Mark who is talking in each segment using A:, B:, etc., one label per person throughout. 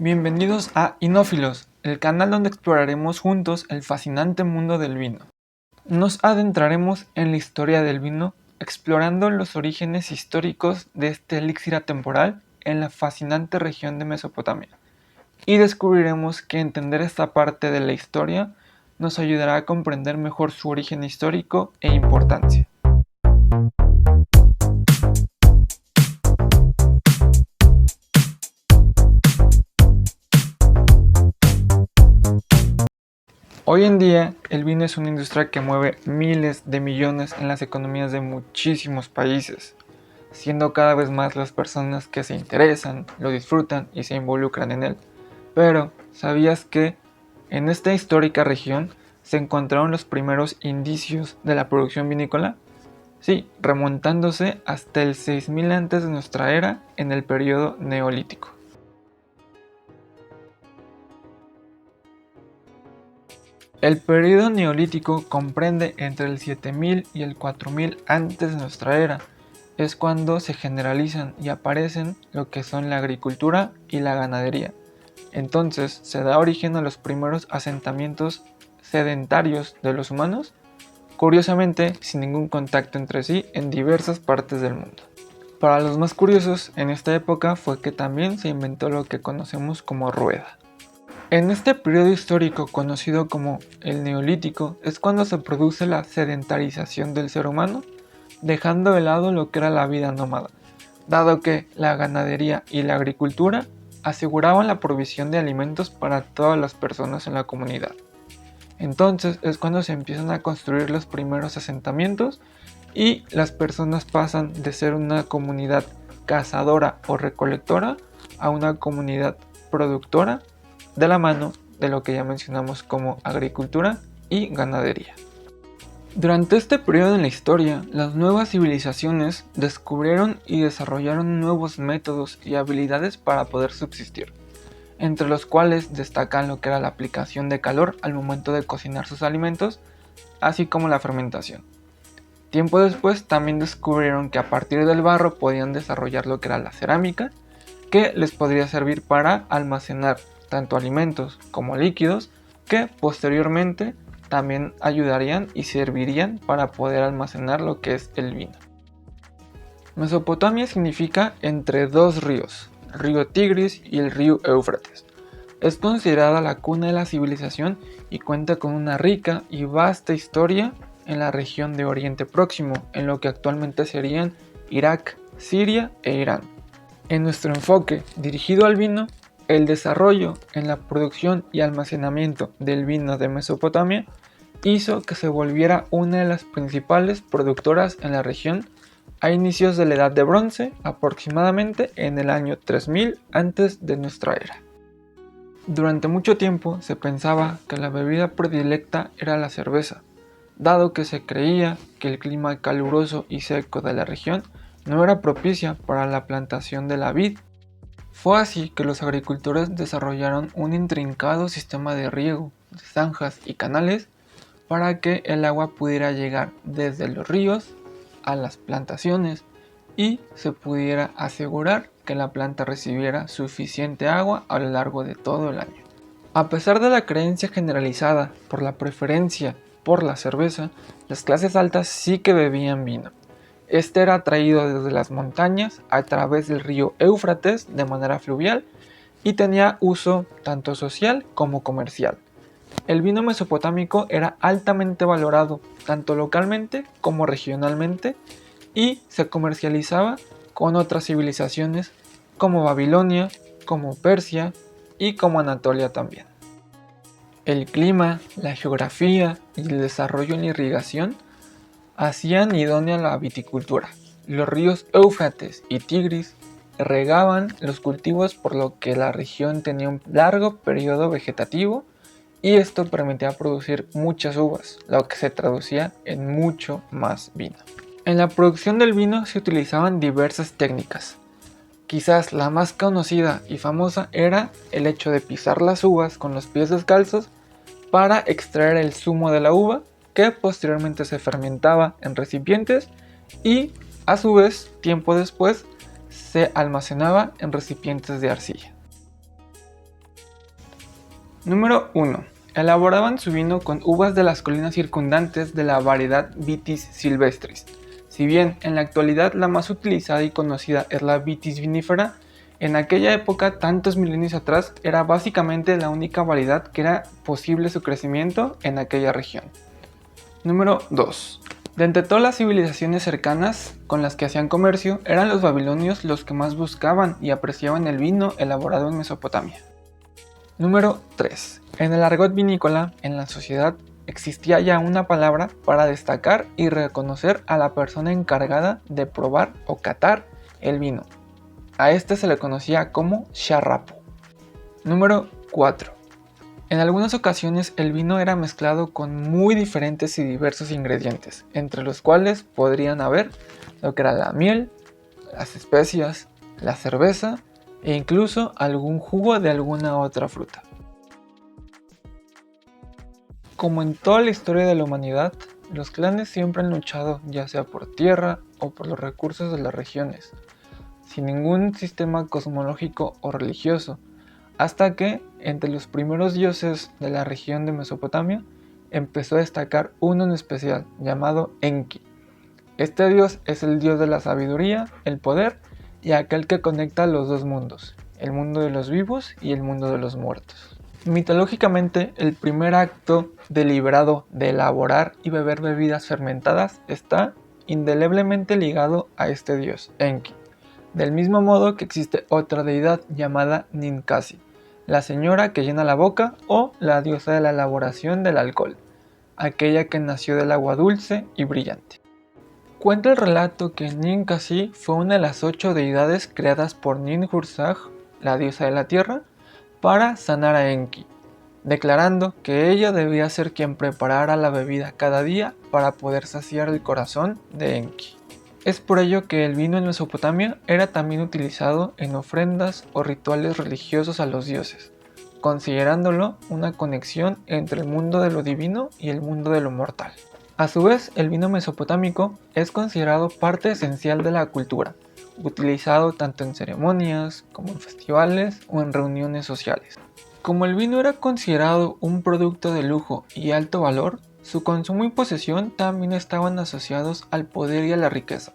A: Bienvenidos a Inófilos, el canal donde exploraremos juntos el fascinante mundo del vino. Nos adentraremos en la historia del vino, explorando los orígenes históricos de este elixir atemporal en la fascinante región de Mesopotamia. Y descubriremos que entender esta parte de la historia nos ayudará a comprender mejor su origen histórico e importancia. Hoy en día, el vino es una industria que mueve miles de millones en las economías de muchísimos países, siendo cada vez más las personas que se interesan, lo disfrutan y se involucran en él. Pero, ¿sabías que en esta histórica región se encontraron los primeros indicios de la producción vinícola? Sí, remontándose hasta el 6000 antes de nuestra era en el periodo neolítico. El periodo neolítico comprende entre el 7000 y el 4000 antes de nuestra era. Es cuando se generalizan y aparecen lo que son la agricultura y la ganadería. Entonces se da origen a los primeros asentamientos sedentarios de los humanos, curiosamente sin ningún contacto entre sí en diversas partes del mundo. Para los más curiosos, en esta época fue que también se inventó lo que conocemos como rueda. En este periodo histórico conocido como el Neolítico es cuando se produce la sedentarización del ser humano, dejando de lado lo que era la vida nómada, dado que la ganadería y la agricultura aseguraban la provisión de alimentos para todas las personas en la comunidad. Entonces es cuando se empiezan a construir los primeros asentamientos y las personas pasan de ser una comunidad cazadora o recolectora a una comunidad productora, de la mano de lo que ya mencionamos como agricultura y ganadería. Durante este periodo en la historia, las nuevas civilizaciones descubrieron y desarrollaron nuevos métodos y habilidades para poder subsistir, entre los cuales destacan lo que era la aplicación de calor al momento de cocinar sus alimentos, así como la fermentación. Tiempo después también descubrieron que a partir del barro podían desarrollar lo que era la cerámica, que les podría servir para almacenar tanto alimentos como líquidos, que posteriormente también ayudarían y servirían para poder almacenar lo que es el vino. Mesopotamia significa entre dos ríos, el río Tigris y el río Éufrates. Es considerada la cuna de la civilización y cuenta con una rica y vasta historia en la región de Oriente Próximo, en lo que actualmente serían Irak, Siria e Irán. En nuestro enfoque dirigido al vino, el desarrollo en la producción y almacenamiento del vino de Mesopotamia hizo que se volviera una de las principales productoras en la región a inicios de la Edad de Bronce, aproximadamente en el año 3000 antes de nuestra era. Durante mucho tiempo se pensaba que la bebida predilecta era la cerveza, dado que se creía que el clima caluroso y seco de la región no era propicia para la plantación de la vid. Fue así que los agricultores desarrollaron un intrincado sistema de riego, de zanjas y canales para que el agua pudiera llegar desde los ríos a las plantaciones y se pudiera asegurar que la planta recibiera suficiente agua a lo largo de todo el año. A pesar de la creencia generalizada por la preferencia por la cerveza, las clases altas sí que bebían vino. Este era traído desde las montañas a través del río Éufrates de manera fluvial y tenía uso tanto social como comercial. El vino mesopotámico era altamente valorado tanto localmente como regionalmente y se comercializaba con otras civilizaciones como Babilonia, como Persia y como Anatolia también. El clima, la geografía y el desarrollo en la irrigación hacían idónea la viticultura. Los ríos Éufrates y Tigris regaban los cultivos, por lo que la región tenía un largo periodo vegetativo y esto permitía producir muchas uvas, lo que se traducía en mucho más vino. En la producción del vino se utilizaban diversas técnicas. Quizás la más conocida y famosa era el hecho de pisar las uvas con los pies descalzos para extraer el zumo de la uva, que posteriormente se fermentaba en recipientes y a su vez, tiempo después, se almacenaba en recipientes de arcilla. Número 1. Elaboraban su vino con uvas de las colinas circundantes de la variedad Vitis silvestris. Si bien en la actualidad la más utilizada y conocida es la Vitis vinifera, en aquella época, tantos milenios atrás, era básicamente la única variedad que era posible su crecimiento en aquella región. Número 2. De entre todas las civilizaciones cercanas con las que hacían comercio, eran los babilonios los que más buscaban y apreciaban el vino elaborado en Mesopotamia. Número 3. En el argot vinícola, en la sociedad, existía ya una palabra para destacar y reconocer a la persona encargada de probar o catar el vino. A este se le conocía como sharrapo. Número 4. En algunas ocasiones el vino era mezclado con muy diferentes y diversos ingredientes, entre los cuales podrían haber lo que era la miel, las especias, la cerveza e incluso algún jugo de alguna otra fruta. Como en toda la historia de la humanidad, los clanes siempre han luchado ya sea por tierra o por los recursos de las regiones, sin ningún sistema cosmológico o religioso, hasta que, entre los primeros dioses de la región de Mesopotamia, empezó a destacar uno en especial, llamado Enki. Este dios es el dios de la sabiduría, el poder y aquel que conecta los dos mundos, el mundo de los vivos y el mundo de los muertos. Mitológicamente, el primer acto deliberado de elaborar y beber bebidas fermentadas está indeleblemente ligado a este dios, Enki. Del mismo modo que existe otra deidad llamada Ninkasi, la señora que llena la boca o la diosa de la elaboración del alcohol, aquella que nació del agua dulce y brillante. Cuenta el relato que Ninkasi fue una de las 8 deidades creadas por Ninhursag, la diosa de la tierra, para sanar a Enki, declarando que ella debía ser quien preparara la bebida cada día para poder saciar el corazón de Enki. Es por ello que el vino en Mesopotamia era también utilizado en ofrendas o rituales religiosos a los dioses, considerándolo una conexión entre el mundo de lo divino y el mundo de lo mortal. A su vez, el vino mesopotámico es considerado parte esencial de la cultura, utilizado tanto en ceremonias como en festivales o en reuniones sociales. Como el vino era considerado un producto de lujo y alto valor, su consumo y posesión también estaban asociados al poder y a la riqueza.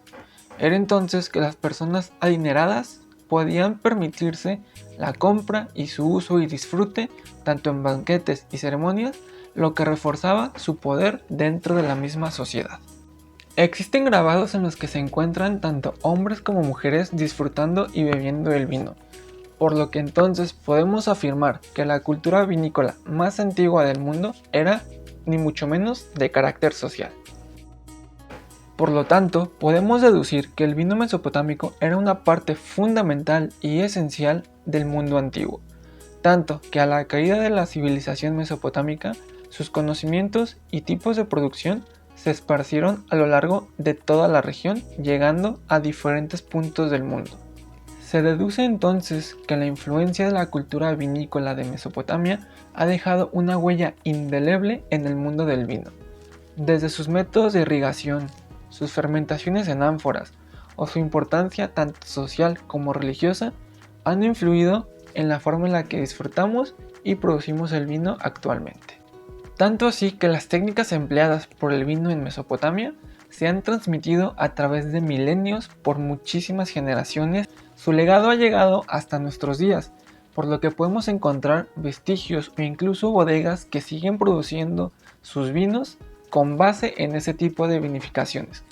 A: Era entonces que las personas adineradas podían permitirse la compra y su uso y disfrute tanto en banquetes y ceremonias, lo que reforzaba su poder dentro de la misma sociedad. Existen grabados en los que se encuentran tanto hombres como mujeres disfrutando y bebiendo el vino, por lo que entonces podemos afirmar que la cultura vinícola más antigua del mundo era, ni mucho menos, de carácter social. Por lo tanto, podemos deducir que el vino mesopotámico era una parte fundamental y esencial del mundo antiguo, tanto que a la caída de la civilización mesopotámica, sus conocimientos y tipos de producción se esparcieron a lo largo de toda la región, llegando a diferentes puntos del mundo. Se deduce entonces que la influencia de la cultura vinícola de Mesopotamia ha dejado una huella indeleble en el mundo del vino. Desde sus métodos de irrigación, sus fermentaciones en ánforas o su importancia tanto social como religiosa han influido en la forma en la que disfrutamos y producimos el vino actualmente. Tanto así que las técnicas empleadas por el vino en Mesopotamia se han transmitido a través de milenios por muchísimas generaciones. Su legado ha llegado hasta nuestros días, por lo que podemos encontrar vestigios o incluso bodegas que siguen produciendo sus vinos con base en ese tipo de vinificaciones.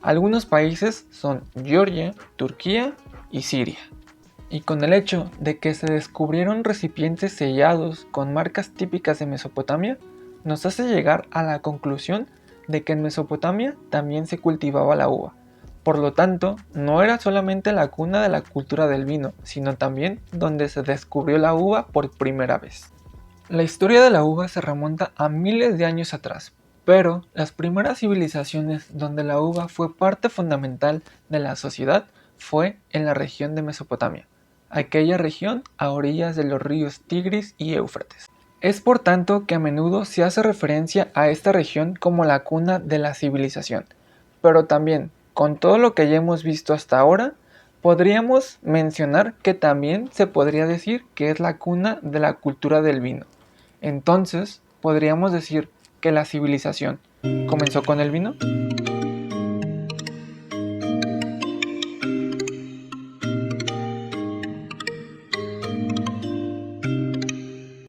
A: Algunos países son Georgia, Turquía y Siria. Y con el hecho de que se descubrieron recipientes sellados con marcas típicas de Mesopotamia, nos hace llegar a la conclusión de que en Mesopotamia también se cultivaba la uva. Por lo tanto, no era solamente la cuna de la cultura del vino, sino también donde se descubrió la uva por primera vez. La historia de la uva se remonta a miles de años atrás, pero las primeras civilizaciones donde la uva fue parte fundamental de la sociedad fue en la región de Mesopotamia, aquella región a orillas de los ríos Tigris y Éufrates. Es por tanto que a menudo se hace referencia a esta región como la cuna de la civilización, pero también, con todo lo que ya hemos visto hasta ahora, podríamos mencionar que también se podría decir que es la cuna de la cultura del vino. Entonces, ¿podríamos decir que la civilización comenzó con el vino?